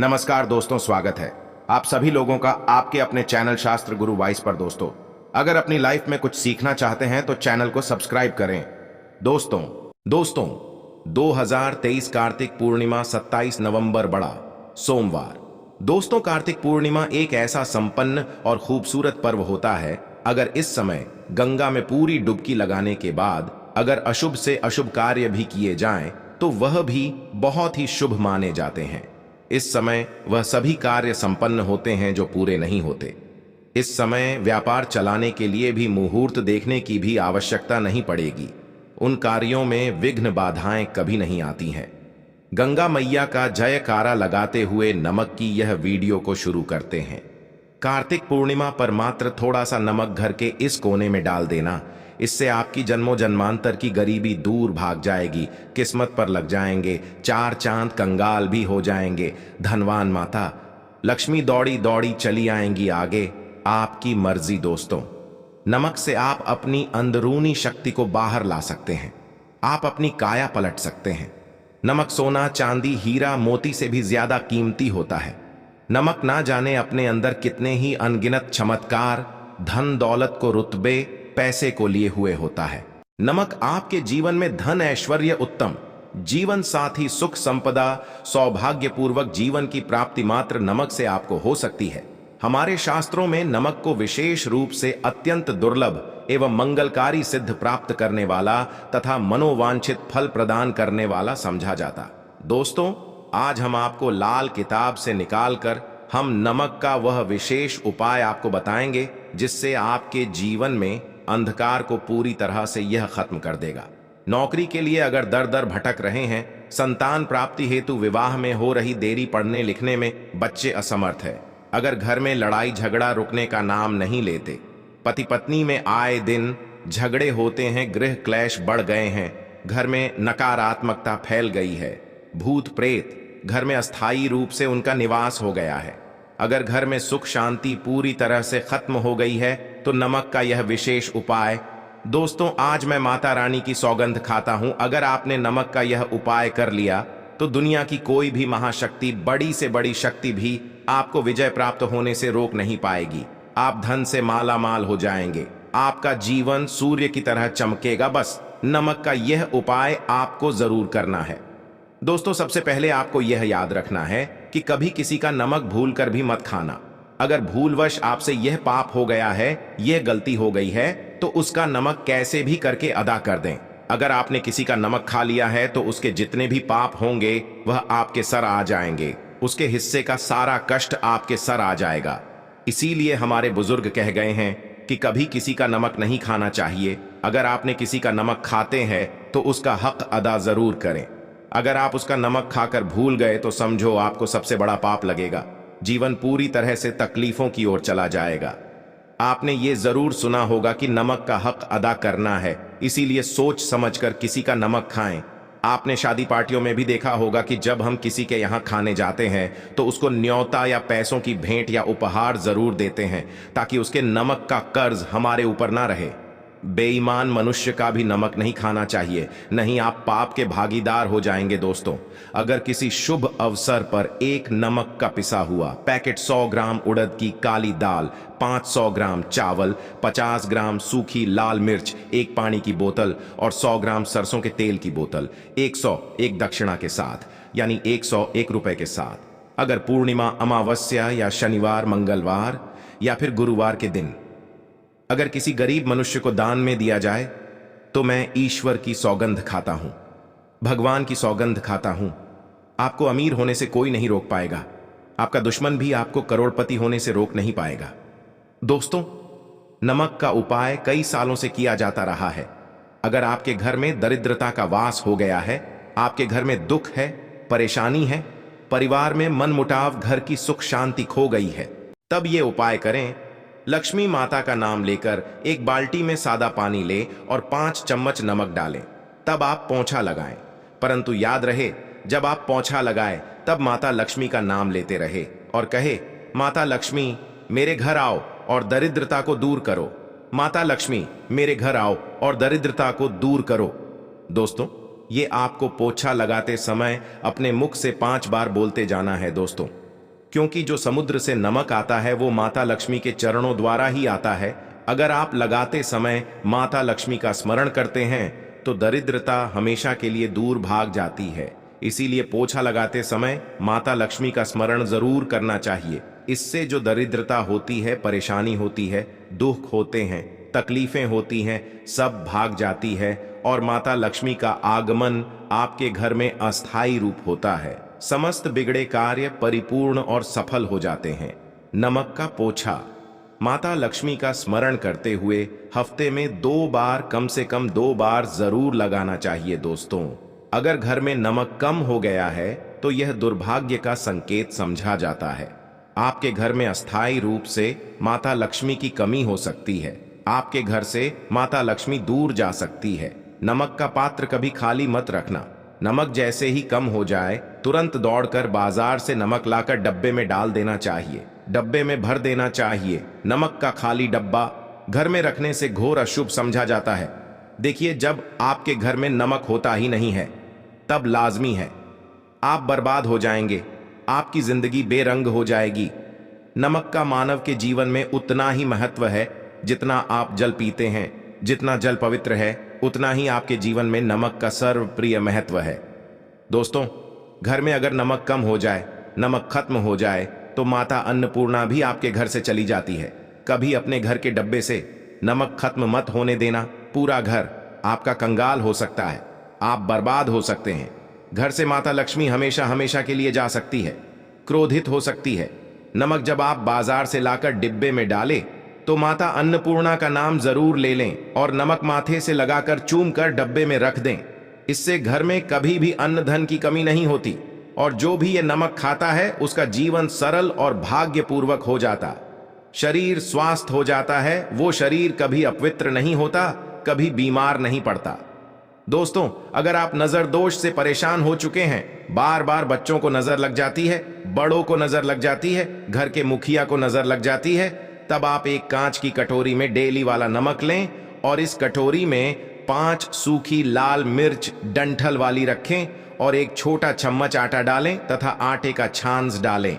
नमस्कार दोस्तों, स्वागत है आप सभी लोगों का आपके अपने चैनल शास्त्र गुरु वाइस पर। दोस्तों, अगर अपनी लाइफ में कुछ सीखना चाहते हैं तो चैनल को सब्सक्राइब करें। दोस्तों 2023 कार्तिक पूर्णिमा 27 नवंबर बड़ा सोमवार। दोस्तों, कार्तिक पूर्णिमा एक ऐसा संपन्न और खूबसूरत पर्व होता है। अगर इस समय गंगा में पूरी डुबकी लगाने के बाद अगर अशुभ से अशुभ कार्य भी किए जाएं तो वह भी बहुत ही शुभ माने जाते हैं। इस समय वह सभी कार्य संपन्न होते हैं जो पूरे नहीं होते। इस समय व्यापार चलाने के लिए भी मुहूर्त देखने की भी आवश्यकता नहीं पड़ेगी। उन कार्यों में विघ्न बाधाएं कभी नहीं आती हैं। गंगा मैया का जयकारा लगाते हुए नमक की यह वीडियो को शुरू करते हैं। कार्तिक पूर्णिमा पर मात्र थोड़ा सा नमक घर के इस कोने में डाल देना, इससे आपकी जन्मों जन्मांतर की गरीबी दूर भाग जाएगी, किस्मत पर लग जाएंगे, चार चांद कंगाल भी हो जाएंगे। धनवान माता लक्ष्मी दौड़ी दौड़ी चली आएंगी आगे। आपकी मर्जी दोस्तों। नमक से आप अपनी अंदरूनी शक्ति को बाहर ला सकते हैं। आप अपनी काया पलट सकते हैं। नमक सोना चांदी हीरा मोती से भी ज्यादा कीमती होता है। नमक ना जाने अपने अंदर कितने ही अनगिनत चमत्कार, धन दौलत को रुतबे पैसे को लिए हुए होता है। नमक आपके जीवन में धन ऐश्वर्य उत्तम जीवन साथी सुख संपदा सौभाग्यपूर्वक जीवन की प्राप्ति मात्र नमक से आपको हो सकती है। हमारे शास्त्रों में नमक को विशेष रूप से अत्यंत दुर्लभ एवं मंगलकारी सिद्ध प्राप्त करने वाला तथा मनोवांछित फल प्रदान करने वाला समझा जाता। दोस्तों, आज हम आपको लाल किताब से निकालकर हम नमक का वह विशेष उपाय आपको बताएंगे जिससे आपके जीवन में अंधकार को पूरी तरह से यह खत्म कर देगा। नौकरी के लिए अगर दर दर भटक रहे हैं, संतान प्राप्ति हेतु विवाह में हो रही देरी, पढ़ने लिखने में बच्चे असमर्थ है, अगर घर में लड़ाई झगड़ा रुकने का नाम नहीं लेते, पति पत्नी में आए दिन झगड़े होते हैं, गृह क्लेश बढ़ गए हैं, घर में नकारात्मकता फैल गई है, भूत प्रेत घर में अस्थायी रूप से उनका निवास हो गया है, अगर घर में सुख शांति पूरी तरह से खत्म हो गई है तो नमक का यह विशेष उपाय। दोस्तों, आज मैं माता रानी की सौगंध खाता हूं, अगर आपने नमक का यह उपाय कर लिया तो दुनिया की कोई भी महाशक्ति, बड़ी से बड़ी शक्ति भी आपको विजय प्राप्त होने से रोक नहीं पाएगी। आप धन से माला माल हो जाएंगे, आपका जीवन सूर्य की तरह चमकेगा। बस नमक का यह उपाय आपको जरूर करना है। दोस्तों, सबसे पहले आपको यह याद रखना है कि कभी किसी का नमक भूल कर भी मत खाना। अगर भूलवश आपसे यह पाप हो गया है, यह गलती हो गई है, तो उसका नमक कैसे भी करके अदा कर दें। अगर आपने किसी का नमक खा लिया है तो उसके जितने भी पाप होंगे वह आपके सर आ जाएंगे, उसके हिस्से का सारा कष्ट आपके सर आ जाएगा। इसीलिए हमारे बुजुर्ग कह गए हैं कि कभी किसी का नमक नहीं खाना चाहिए। अगर आपने किसी का नमक खाते हैं तो उसका हक अदा जरूर करें। अगर आप उसका नमक खाकर भूल गए तो समझो आपको सबसे बड़ा पाप लगेगा, जीवन पूरी तरह से तकलीफों की ओर चला जाएगा। आपने ये जरूर सुना होगा कि नमक का हक अदा करना है, इसीलिए सोच समझकर किसी का नमक खाएं। आपने शादी पार्टियों में भी देखा होगा कि जब हम किसी के यहाँ खाने जाते हैं तो उसको न्योता या पैसों की भेंट या उपहार जरूर देते हैं ताकि उसके नमक का कर्ज हमारे ऊपर ना रहे। बेईमान मनुष्य का भी नमक नहीं खाना चाहिए, नहीं आप पाप के भागीदार हो जाएंगे। दोस्तों, अगर किसी शुभ अवसर पर एक नमक का पिसा हुआ पैकेट, 100 ग्राम उड़द की काली दाल, 500 ग्राम चावल, 50 ग्राम सूखी लाल मिर्च, एक पानी की बोतल और 100 ग्राम सरसों के तेल की बोतल, 100 एक दक्षिणा के साथ, यानी 101 रुपए के साथ, अगर पूर्णिमा, अमावस्या या शनिवार, मंगलवार या फिर गुरुवार के दिन अगर किसी गरीब मनुष्य को दान में दिया जाए तो मैं ईश्वर की सौगंध खाता हूं, भगवान की सौगंध खाता हूं। आपको अमीर होने से कोई नहीं रोक पाएगा, आपका दुश्मन भी आपको करोड़पति होने से रोक नहीं पाएगा। दोस्तों, नमक का उपाय कई सालों से किया जाता रहा है। अगर आपके घर में दरिद्रता का वास हो गया है, आपके घर में दुख है, परेशानी है, परिवार में मनमुटाव, घर की सुख शांति खो गई है, तब ये उपाय करें। लक्ष्मी माता का नाम लेकर एक बाल्टी में सादा पानी ले और 5 चम्मच नमक डालें, तब आप पोंछा लगाएं। परंतु याद रहे, जब आप पोंछा लगाएं तब माता लक्ष्मी का नाम लेते रहे और कहे, माता लक्ष्मी मेरे घर आओ और दरिद्रता को दूर करो, माता लक्ष्मी मेरे घर आओ और दरिद्रता को दूर करो। दोस्तों, ये आपको पोछा लगाते समय अपने मुख से 5 बार बोलते जाना है। दोस्तों, क्योंकि जो समुद्र से नमक आता है वो माता लक्ष्मी के चरणों द्वारा ही आता है। अगर आप लगाते समय माता लक्ष्मी का स्मरण करते हैं तो दरिद्रता हमेशा के लिए दूर भाग जाती है। इसीलिए पोछा लगाते समय माता लक्ष्मी का स्मरण जरूर करना चाहिए। इससे जो दरिद्रता होती है, परेशानी होती है, दुख होते हैं, तकलीफें होती हैं, सब भाग जाती है और माता लक्ष्मी का आगमन आपके घर में अस्थायी रूप होता है। समस्त बिगड़े कार्य परिपूर्ण और सफल हो जाते हैं। नमक का पोछा माता लक्ष्मी का स्मरण करते हुए हफ्ते में 2 बार, कम से कम 2 बार जरूर लगाना चाहिए दोस्तों। अगर घर में नमक कम हो गया है तो यह दुर्भाग्य का संकेत समझा जाता है। आपके घर में अस्थायी रूप से माता लक्ष्मी की कमी हो सकती है। आपके घर से माता लक्ष्मी दूर जा सकती है। नमक का पात्र कभी खाली मत रखना। नमक जैसे ही कम हो जाए तुरंत दौड़कर बाजार से नमक लाकर डब्बे में डाल देना चाहिए, डब्बे में भर देना चाहिए। नमक का खाली डब्बा घर में रखने से घोर अशुभ समझा जाता है। देखिए, जब आपके घर में नमक होता ही नहीं है तब लाजमी है आप बर्बाद हो जाएंगे, आपकी जिंदगी बेरंग हो जाएगी। नमक का मानव के जीवन में उतना ही महत्व है जितना आप जल पीते हैं। जितना जल पवित्र है उतना ही आपके जीवन में नमक का सर्वप्रिय महत्व है। दोस्तों, घर में अगर नमक कम हो जाए, नमक खत्म हो जाए तो माता अन्नपूर्णा भी आपके घर से चली जाती है। कभी अपने घर के डब्बे से नमक खत्म मत होने देना। पूरा घर आपका कंगाल हो सकता है, आप बर्बाद हो सकते हैं। घर से माता लक्ष्मी हमेशा हमेशा के लिए जा सकती है, क्रोधित हो सकती है। नमक जब आप बाजार से लाकर डिब्बे में डालें तो माता अन्नपूर्णा का नाम जरूर ले लें और नमक माथे से लगाकर चूम कर डब्बे में रख दें। इससे घर में कभी भी अन्न धन की कमी नहीं होती और जो भी ये नमक खाता है उसका जीवन सरल और भाग्यपूर्वक हो जाता, शरीर स्वस्थ हो जाता है। वो शरीर कभी अपवित्र नहीं होता, कभी बीमार नहीं पड़ता। दोस्तों, अगर आप नजर दोष से परेशान हो चुके हैं, बार बार बच्चों को नजर लग जाती है, बड़ों को नजर लग जाती है, घर के मुखिया को नजर लग जाती है, तब आप एक कांच की कटोरी में डेली वाला नमक लें और इस कटोरी में 5 सूखी लाल मिर्च डंठल वाली रखें और एक छोटा चम्मच आटा डालें तथा आटे का छांस डालें।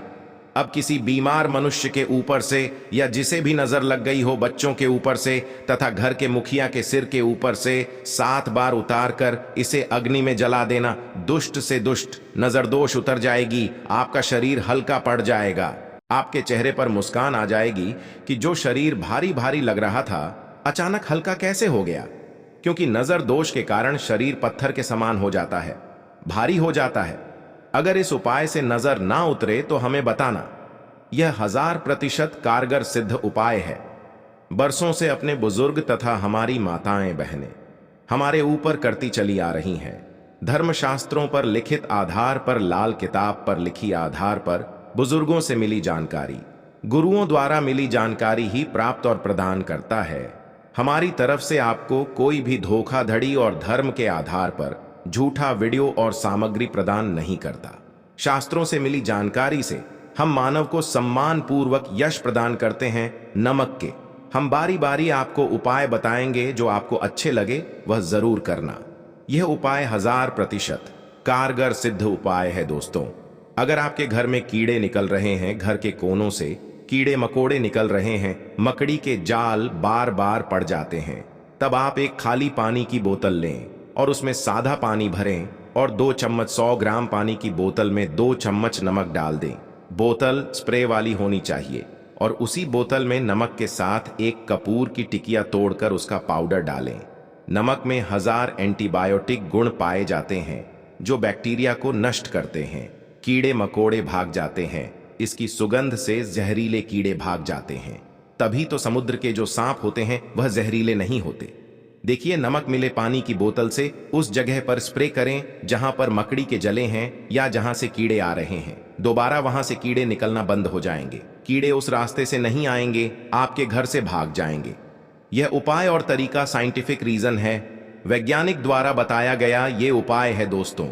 अब किसी बीमार मनुष्य के ऊपर से या जिसे भी नजर लग गई हो, बच्चों के ऊपर से तथा घर के मुखिया के सिर के ऊपर से 7 बार उतार कर इसे अग्नि में जला देना। दुष्ट से दुष्ट नजर दोष उतर जाएगी, आपका शरीर हल्का पड़ जाएगा, आपके चेहरे पर मुस्कान आ जाएगी कि जो शरीर भारी भारी लग रहा था अचानक हल्का कैसे हो गया। क्योंकि नजर दोष के कारण शरीर पत्थर के समान हो जाता है, भारी हो जाता है। अगर इस उपाय से नजर ना उतरे तो हमें बताना। यह 1000% कारगर सिद्ध उपाय है। बरसों से अपने बुजुर्ग तथा हमारी माताएं बहनें हमारे ऊपर करती चली आ रही हैं। धर्मशास्त्रों पर लिखित आधार पर, लाल किताब पर लिखी आधार पर, बुजुर्गों से मिली जानकारी, गुरुओं द्वारा मिली जानकारी ही प्राप्त और प्रदान करता है। हमारी तरफ से आपको कोई भी धोखाधड़ी और धर्म के आधार पर झूठा वीडियो और सामग्री प्रदान नहीं करता। शास्त्रों से मिली जानकारी से हम मानव को सम्मान पूर्वक यश प्रदान करते हैं। नमक के हम बारी बारी आपको उपाय बताएंगे, जो आपको अच्छे लगे वह जरूर करना। यह उपाय 1000% कारगर सिद्ध उपाय है। दोस्तों, अगर आपके घर में कीड़े निकल रहे हैं, घर के कोनों से कीड़े मकोड़े निकल रहे हैं, मकड़ी के जाल बार बार पड़ जाते हैं, तब आप एक खाली पानी की बोतल लें और उसमें सादा पानी भरें और 2 चम्मच 100 ग्राम पानी की बोतल में 2 चम्मच नमक डाल दें। बोतल स्प्रे वाली होनी चाहिए और उसी बोतल में नमक के साथ एक कपूर की टिकिया तोड़कर उसका पाउडर डालें। नमक में 1000 एंटीबायोटिक गुण पाए जाते हैं जो बैक्टीरिया को नष्ट करते हैं। कीड़े मकोड़े भाग जाते हैं। इसकी सुगंध से जहरीले कीड़े भाग जाते हैं। तभी तो समुद्र के जो सांप होते हैं वह जहरीले नहीं होते। देखिए, नमक मिले पानी की बोतल से उस जगह पर स्प्रे करें जहां पर मकड़ी के जले हैं या जहां से कीड़े आ रहे हैं। दोबारा वहां से कीड़े निकलना बंद हो जाएंगे। कीड़े उस रास्ते से नहीं आएंगे, आपके घर से भाग जाएंगे। यह उपाय और तरीका साइंटिफिक रीजन है, वैज्ञानिक द्वारा बताया गया ये उपाय है। दोस्तों,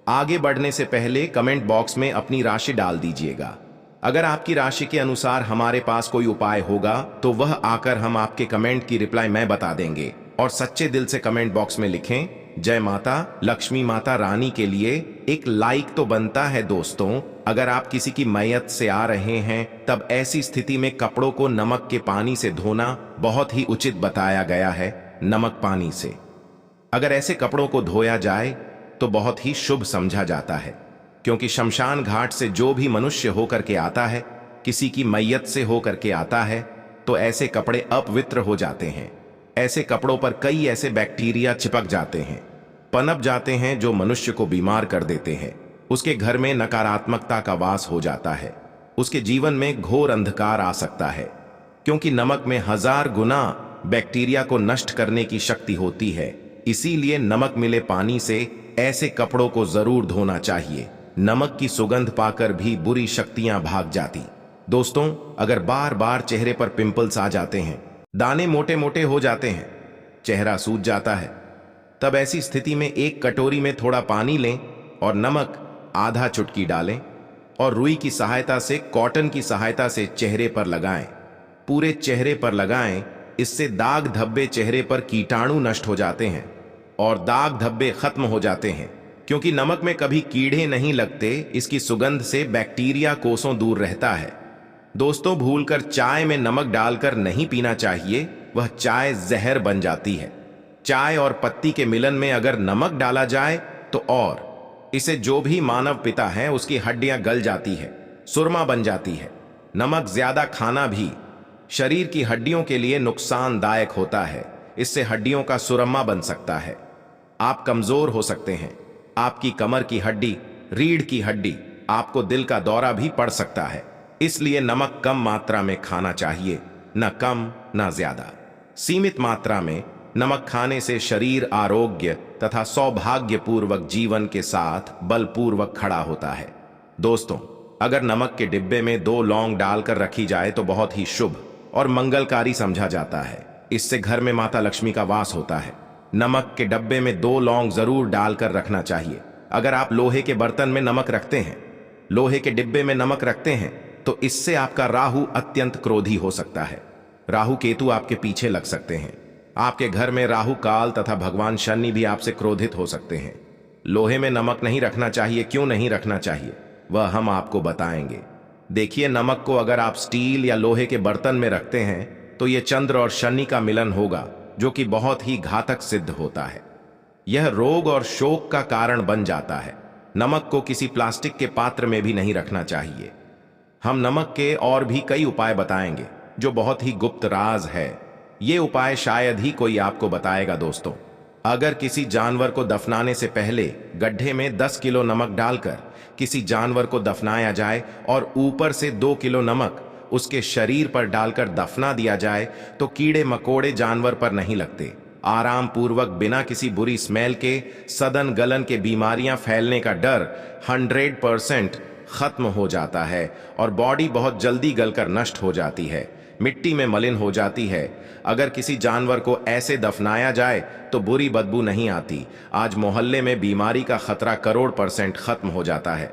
आगे बढ़ने से पहले कमेंट बॉक्स में अपनी राशि डाल दीजिएगा। अगर आपकी राशि के अनुसार हमारे पास कोई उपाय होगा तो वह आकर हम आपके कमेंट की रिप्लाई मैं बता देंगे। और सच्चे दिल से कमेंट बॉक्स में लिखें, जय माता लक्ष्मी माता रानी के लिए एक लाइक तो बनता है दोस्तों। अगर आप किसी की मैयत से आ रहे हैं तब ऐसी स्थिति में कपड़ों को नमक के पानी से धोना बहुत ही उचित बताया गया है। नमक पानी से अगर ऐसे कपड़ों को धोया जाए तो बहुत ही शुभ समझा जाता है, क्योंकि शमशान घाट से जो भी मनुष्य होकर के आता है, किसी की मैयत से होकर के आता है, तो ऐसे कपड़े अपवित्र हो जाते हैं। ऐसे कपड़ों पर कई ऐसे बैक्टीरिया चिपक जाते हैं, पनप जाते हैं, जो मनुष्य को बीमार कर देते हैं। उसके घर में नकारात्मकता का वास हो जाता है, उसके जीवन में घोर अंधकार आ सकता है, क्योंकि नमक में 1000 गुना बैक्टीरिया को नष्ट करने की शक्ति होती है। इसीलिए नमक मिले पानी से ऐसे कपड़ों को जरूर धोना चाहिए। नमक की सुगंध पाकर भी बुरी शक्तियां भाग जाती। दोस्तों, अगर बार बार चेहरे पर पिंपल्स आ जाते हैं, दाने मोटे मोटे हो जाते हैं, चेहरा सूज जाता है, तब ऐसी स्थिति में एक कटोरी में थोड़ा पानी लें और नमक आधा चुटकी डालें और रुई की सहायता से, कॉटन की सहायता से चेहरे पर लगाएं। पूरे चेहरे पर लगाएं। इससे दाग धब्बे, चेहरे पर कीटाणु नष्ट हो जाते हैं और दाग धब्बे खत्म हो जाते हैं, क्योंकि नमक में कभी कीड़े नहीं लगते। इसकी सुगंध से बैक्टीरिया कोसों दूर रहता है। दोस्तों, भूलकर चाय में नमक डालकर नहीं पीना चाहिए, वह चाय जहर बन जाती है। चाय और पत्ती के मिलन में अगर नमक डाला जाए तो और इसे जो भी मानव पिता है उसकी हड्डियां गल जाती है, सुरमा बन जाती है। नमक ज्यादा खाना भी शरीर की हड्डियों के लिए नुकसानदायक होता है। इससे हड्डियों का सुरमा बन सकता है, आप कमजोर हो सकते हैं। आपकी कमर की हड्डी, रीढ़ की हड्डी, आपको दिल का दौरा भी पड़ सकता है। इसलिए नमक कम मात्रा में खाना चाहिए, न कम न ज्यादा। सीमित मात्रा में नमक खाने से शरीर आरोग्य तथा सौभाग्यपूर्वक जीवन के साथ बलपूर्वक खड़ा होता है। दोस्तों, अगर नमक के डिब्बे में 2 लौंग डालकर रखी जाए तो बहुत ही शुभ और मंगलकारी समझा जाता है। इससे घर में माता लक्ष्मी का वास होता है। नमक के डब्बे में 2 लौंग जरूर डालकर रखना चाहिए। अगर आप लोहे के बर्तन में नमक रखते हैं, लोहे के डिब्बे में नमक रखते हैं, तो इससे आपका राहु अत्यंत क्रोधी हो सकता है। राहु केतु आपके पीछे लग सकते हैं। आपके घर में राहु काल तथा भगवान शनि भी आपसे क्रोधित हो सकते हैं। लोहे में नमक नहीं रखना चाहिए। क्यों नहीं रखना चाहिए, वह हम आपको बताएंगे। देखिए, नमक को अगर आप स्टील या लोहे के बर्तन में रखते हैं तो यह चंद्र और शनि का मिलन होगा, जो कि बहुत ही घातक सिद्ध होता है। यह रोग और शोक का कारण बन जाता है। नमक को किसी प्लास्टिक के पात्र में भी नहीं रखना चाहिए। हम नमक के और भी कई उपाय बताएंगे जो बहुत ही गुप्त राज है। ये उपाय शायद ही कोई आपको बताएगा। दोस्तों, अगर किसी जानवर को दफनाने से पहले गड्ढे में 10 किलो नमक डालकर किसी जानवर को दफनाया जाए और ऊपर से 2 किलो नमक उसके शरीर पर डालकर दफना दिया जाए तो कीड़े मकोड़े जानवर पर नहीं लगते। आराम पूर्वक, बिना किसी बुरी स्मेल के, सदन गलन के बीमारियां फैलने का डर 100% खत्म हो जाता है और बॉडी बहुत जल्दी गलकर नष्ट हो जाती है, मिट्टी में मलिन हो जाती है। अगर किसी जानवर को ऐसे दफनाया जाए तो बुरी बदबू नहीं आती। आज मोहल्ले में बीमारी का खतरा 100% खत्म हो जाता है।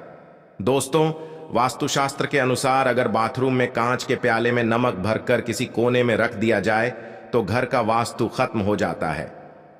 दोस्तों, वास्तुशास्त्र के अनुसार अगर बाथरूम में कांच के प्याले में नमक भरकर किसी कोने में रख दिया जाए तो घर का वास्तु खत्म हो जाता है।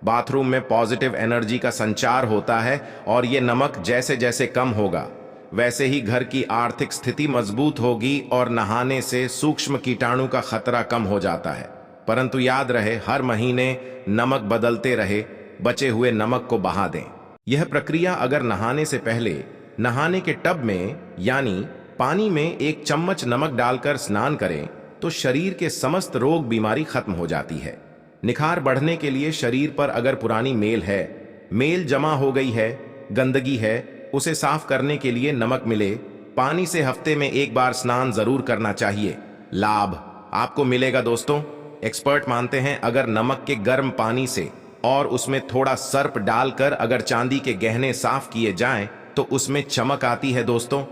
बाथरूम में पॉजिटिव एनर्जी का संचार होता है और ये नमक जैसे जैसे कम होगा वैसे ही घर की आर्थिक स्थिति मजबूत होगी और नहाने से सूक्ष्म कीटाणु का खतरा कम हो जाता है। परंतु याद रहे, हर महीने नमक बदलते रहे, बचे हुए नमक को बहा दें। यह प्रक्रिया अगर नहाने से पहले नहाने के टब में यानी पानी में 1 चम्मच नमक डालकर स्नान करें तो शरीर के समस्त रोग बीमारी खत्म हो जाती है। निखार बढ़ने के लिए शरीर पर अगर पुरानी मेल जमा हो गई है, गंदगी है, उसे साफ करने के लिए नमक मिले पानी से हफ्ते में 1 बार स्नान जरूर करना चाहिए। लाभ आपको मिलेगा। दोस्तों, एक्सपर्ट मानते हैं अगर नमक के गर्म पानी से और उसमें थोड़ा सर्प डालकर अगर चांदी के गहने साफ किए जाएं तो उसमें चमक आती है। दोस्तों,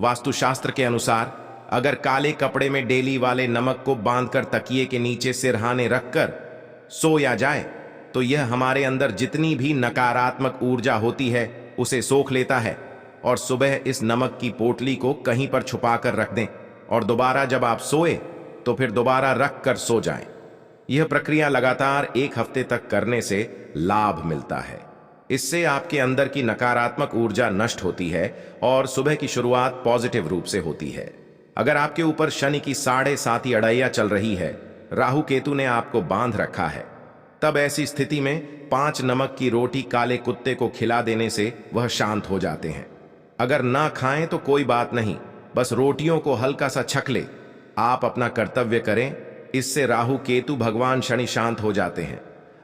वास्तुशास्त्र के अनुसार अगर काले कपड़े में डेली वाले नमक को बांधकर तकिए के नीचे सिरहाने रखकर सोया जाए तो यह हमारे अंदर जितनी भी नकारात्मक ऊर्जा होती है उसे सोख लेता है और सुबह इस नमक की पोटली को कहीं पर छुपाकर रख दें और दोबारा जब आप सोए तो फिर दोबारा रख कर सो जाएं। यह प्रक्रिया लगातार 1 हफ्ते तक करने से लाभ मिलता है। इससे आपके अंदर की नकारात्मक ऊर्जा नष्ट होती है और सुबह की शुरुआत पॉजिटिव रूप से होती है। अगर आपके ऊपर शनि की 7.5 अड़ैया चल रही है, राहु केतु ने आपको बांध रखा है, तब ऐसी स्थिति में 5 नमक की रोटी काले कुत्ते को खिला देने से वह शांत हो जाते हैं। अगर ना खाएं तो कोई बात नहीं, बस रोटियों को हल्का सा छक ले। आप अपना कर्तव्य करें, इससे राहु केतु भगवान शनि शांत हो जाते हैं।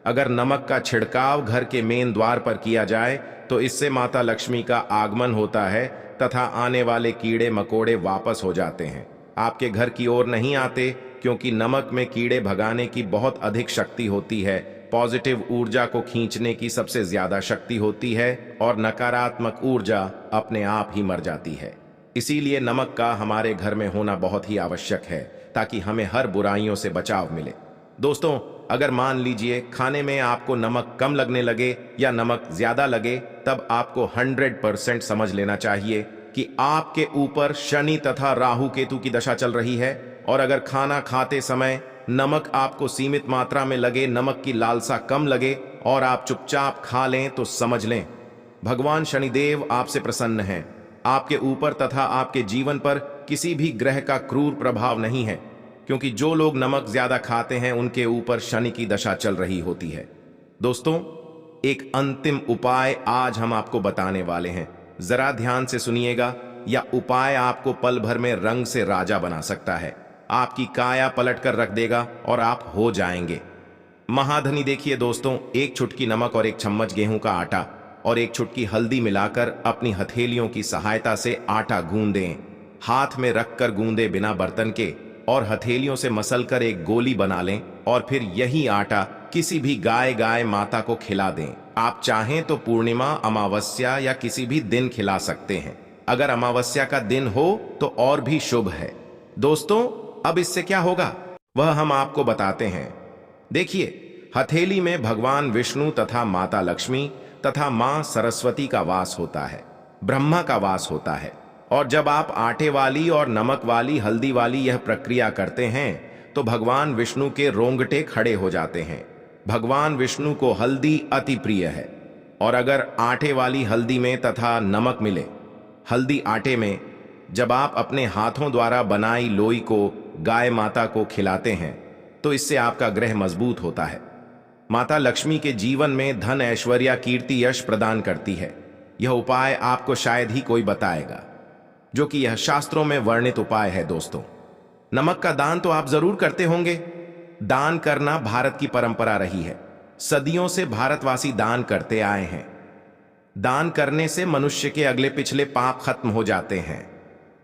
अगर नमक का छिड़काव घर के मेन द्वार पर किया जाए तो इससे माता लक्ष्मी का आगमन होता है तथा आने वाले कीड़े मकोड़े वापस हो जाते हैं, आपके घर की ओर नहीं आते, क्योंकि नमक में कीड़े भगाने की बहुत अधिक शक्ति होती है, पॉजिटिव ऊर्जा को खींचने की सबसे ज्यादा शक्ति होती है और नकारात्मक ऊर्जा अपने आप ही मर जाती है। इसीलिए नमक का हमारे घर में होना बहुत ही आवश्यक है, ताकि हमें हर बुराइयों से बचाव मिले। दोस्तों, अगर मान लीजिए खाने में आपको नमक कम लगने लगे या नमक ज्यादा लगे, तब आपको 100% समझ लेना चाहिए कि आपके ऊपर शनि तथा राहु केतु की दशा चल रही है। और अगर खाना खाते समय नमक आपको सीमित मात्रा में लगे, नमक की लालसा कम लगे और आप चुपचाप खा लें, तो समझ लें भगवान शनिदेव आपसे प्रसन्न हैं। आपके ऊपर तथा आपके जीवन पर किसी भी ग्रह का क्रूर प्रभाव नहीं है, क्योंकि जो लोग नमक ज्यादा खाते हैं उनके ऊपर शनि की दशा चल रही होती है। दोस्तों, एक अंतिम उपाय आज हम आपको बताने वाले हैं, जरा ध्यान से सुनिएगा। यह उपाय आपको पल भर में रंग से राजा बना सकता है, आपकी काया पलट कर रख देगा और आप हो जाएंगे महाधनी। देखिए दोस्तों, एक चुटकी नमक और एक चम्मच गेहूं का आटा और एक चुटकी हल्दी मिलाकर अपनी हथेलियों की सहायता से आटा गूंदें। हाथ में रखकर गूंदे बिना बर्तन के, और हथेलियों से मसलकर एक गोली बना लें और फिर यही आटा किसी भी गाय माता को खिला दें। आप चाहें तो पूर्णिमा, अमावस्या या किसी भी दिन खिला सकते हैं। अगर अमावस्या का दिन हो तो और भी शुभ है। दोस्तों, अब इससे क्या होगा वह हम आपको बताते हैं। देखिए, हथेली में भगवान विष्णु तथा माता लक्ष्मी तथा मां सरस्वती का वास होता है, ब्रह्मा का वास होता है। और जब आप आटे वाली और नमक वाली हल्दी वाली यह प्रक्रिया करते हैं तो भगवान विष्णु के रोंगटे खड़े हो जाते हैं। भगवान विष्णु को हल्दी अति प्रिय है, और अगर आटे वाली हल्दी में तथा नमक मिले, हल्दी आटे में, जब आप अपने हाथों द्वारा बनाई लोई को गाय माता को खिलाते हैं तो इससे आपका ग्रह मजबूत होता है। माता लक्ष्मी के जीवन में धन, ऐश्वर्य, कीर्ति, यश प्रदान करती है। यह उपाय आपको शायद ही कोई बताएगा, जो कि यह शास्त्रों में वर्णित उपाय है। दोस्तों, नमक का दान तो आप जरूर करते होंगे। दान करना भारत की परंपरा रही है, सदियों से भारतवासी दान करते आए हैं। दान करने से मनुष्य के अगले पिछले पाप खत्म हो जाते हैं।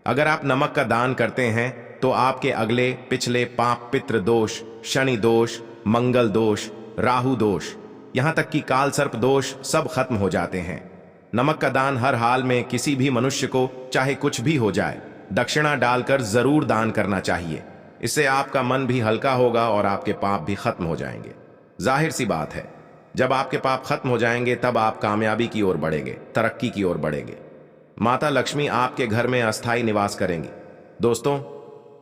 अगर आप नमक का दान करते हैं तो आपके अगले पिछले पाप, पितृ दोष, शनि दोष, मंगल दोष, राहु दोष, यहां तक कि काल सर्प दोष सब खत्म हो जाते हैं। नमक का दान हर हाल में किसी भी मनुष्य को, चाहे कुछ भी हो जाए, दक्षिणा डालकर जरूर दान करना चाहिए। इससे आपका मन भी हल्का होगा और आपके पाप भी खत्म हो जाएंगे। जाहिर सी बात है, जब आपके पाप खत्म हो जाएंगे तब आप कामयाबी की ओर बढ़ेंगे, तरक्की की ओर बढ़ेंगे। माता लक्ष्मी आपके घर में अस्थायी निवास करेंगी। दोस्तों,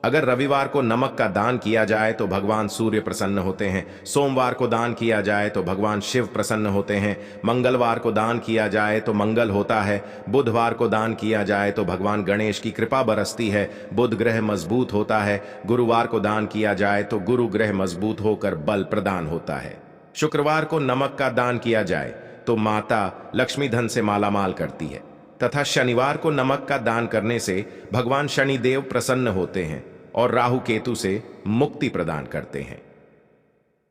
अगर रविवार को नमक का दान किया जाए तो भगवान सूर्य प्रसन्न होते हैं। सोमवार को दान किया जाए तो भगवान शिव प्रसन्न होते हैं। मंगलवार को दान किया जाए तो मंगल होता है। बुधवार को दान किया जाए तो भगवान गणेश की कृपा बरसती है, बुध ग्रह मजबूत होता है। गुरुवार को दान किया जाए तो गुरु ग्रह मजबूत होकर बल प्रदान होता है। शुक्रवार को नमक का दान किया जाए तो माता लक्ष्मी धन से मालामाल करती है, तथा शनिवार को नमक का दान करने से भगवान शनिदेव प्रसन्न होते हैं और राहु केतु से मुक्ति प्रदान करते हैं।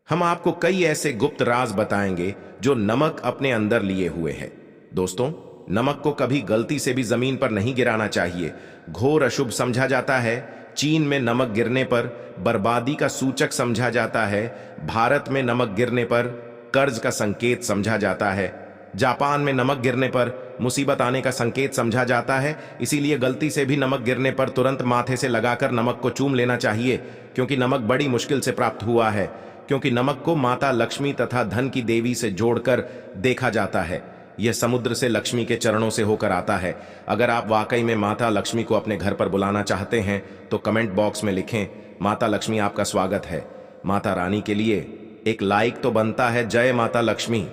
हम आपको कई ऐसे गुप्त राज बताएंगे जो नमक अपने अंदर लिए हुए है। दोस्तों, नमक को कभी गलती से भी जमीन पर नहीं गिराना चाहिए, घोर अशुभ समझा जाता है। चीन में नमक गिरने पर बर्बादी का सूचक समझा जाता है। भारत में नमक गिरने पर कर्ज का संकेत समझा जाता है। जापान में नमक गिरने पर मुसीबत आने का संकेत समझा जाता है। इसीलिए गलती से भी नमक गिरने पर तुरंत माथे से लगाकर नमक को चूम लेना चाहिए, क्योंकि नमक बड़ी मुश्किल से प्राप्त हुआ है। क्योंकि नमक को माता लक्ष्मी तथा धन की देवी से जोड़कर देखा जाता है। यह समुद्र से लक्ष्मी के चरणों से होकर आता है। अगर आप वाकई में माता लक्ष्मी को अपने घर पर बुलाना चाहते हैं तो कमेंट बॉक्स में लिखें, माता लक्ष्मी आपका स्वागत है। माता रानी के लिए एक लाइक तो बनता है। जय माता लक्ष्मी।